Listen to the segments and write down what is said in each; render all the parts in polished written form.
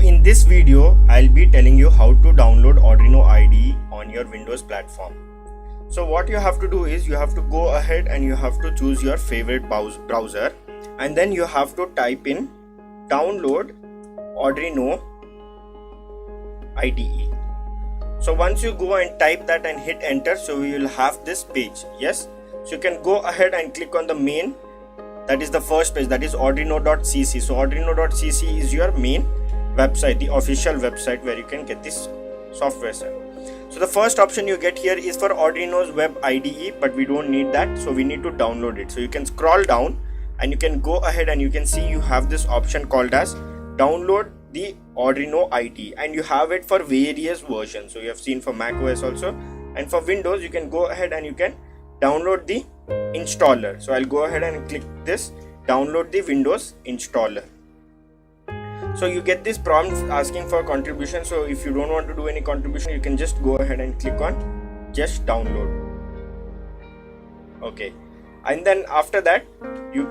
in this video, I'll be telling you how to download Arduino IDE on your Windows platform. So what you have to do is you have to go ahead and you have to choose your favorite browser, and then you have to type in download Arduino IDE. So once you go and type that and hit enter, so you will have this page. Yes, so you can go ahead and click on the main, that is the first page, that is arduino.cc. so arduino.cc is your main website, the official website where you can get this software set. So the first option you get here is for Arduino's web IDE, but we don't need that, so we need to download it. So you can scroll down and you can go ahead and you can see you have this option called as download the Arduino IDE, and you have it for various versions. So you have seen for Mac OS also, and for Windows you can go ahead and you can download the installer. So I'll go ahead and click this, download the Windows installer. So you get this prompt asking for contribution. So if you don't want to do any contribution, you can just go ahead and click on just download. Okay, and then after that you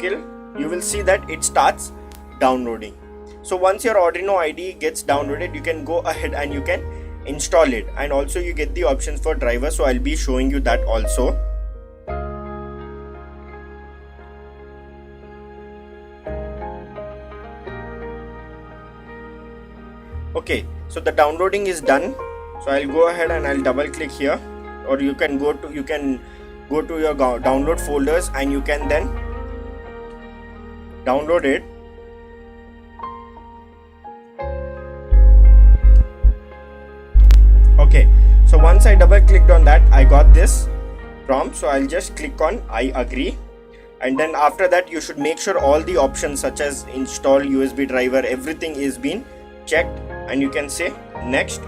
will see that it starts downloading. So once your Arduino IDE gets downloaded, you can go ahead and you can install it, and also you get the options for drivers. So I'll be showing you that also. Okay, so the downloading is done. So I'll go ahead and I'll double click here, or you can go to your download folders and you can then download it. Okay, so once I double clicked on that, I got this prompt. So I'll just click on I agree, and then after that you should make sure all the options such as install USB driver, everything is being checked, and you can say next,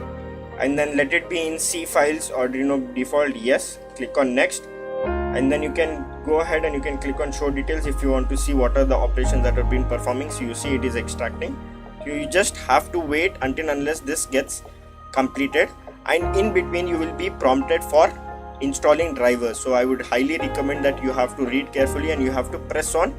and then let it be in C files, Arduino default, yes, click on next, and then you can go ahead and you can click on show details if you want to see what are the operations that are being performing. So you see it is extracting. You just have to wait until unless this gets completed, and in between you will be prompted for installing drivers. So I would highly recommend that you have to read carefully and you have to press on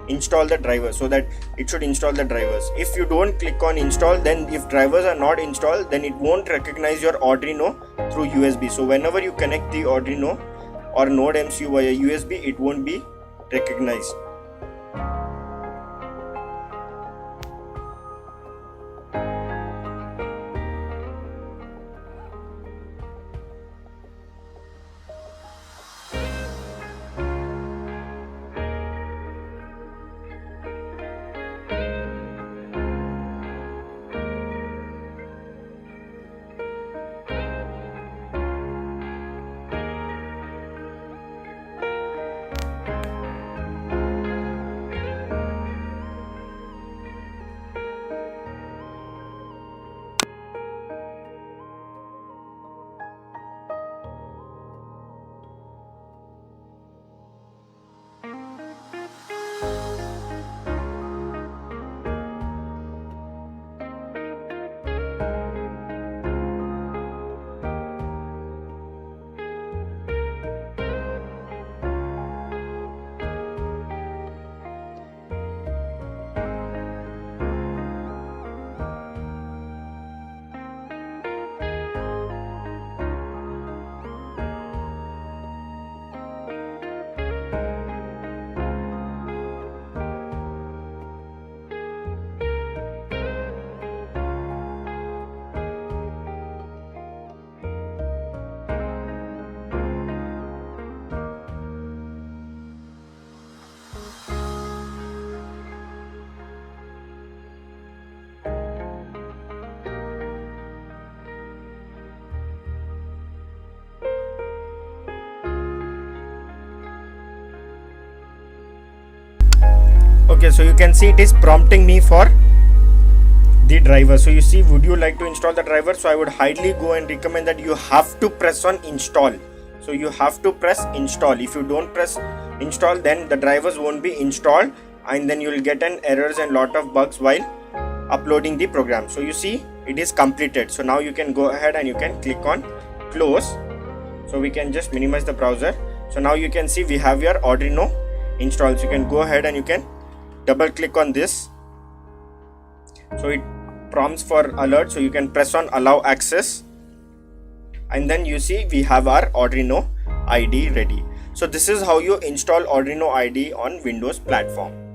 install the driver, so that it should install the drivers. If you don't click on install, then if drivers are not installed, then it won't recognize your Arduino through USB. So whenever you connect the Arduino or Node MCU via USB, it won't be recognized. Okay, so you can see it is prompting me for the driver. So you see, would you like to install the driver? So I would highly go and recommend that you have to press on install. So you have to press install. If you don't press install, then the drivers won't be installed, and then you will get an errors and lot of bugs while uploading the program. So you see it is completed. So now you can go ahead and you can click on close. So we can just minimize the browser. So now you can see we have your Arduino installed. So you can go ahead and you can double click on this. So it prompts for alert, so you can press on allow access, and then you see we have our Arduino IDE ready. So this is how you install Arduino IDE on Windows platform.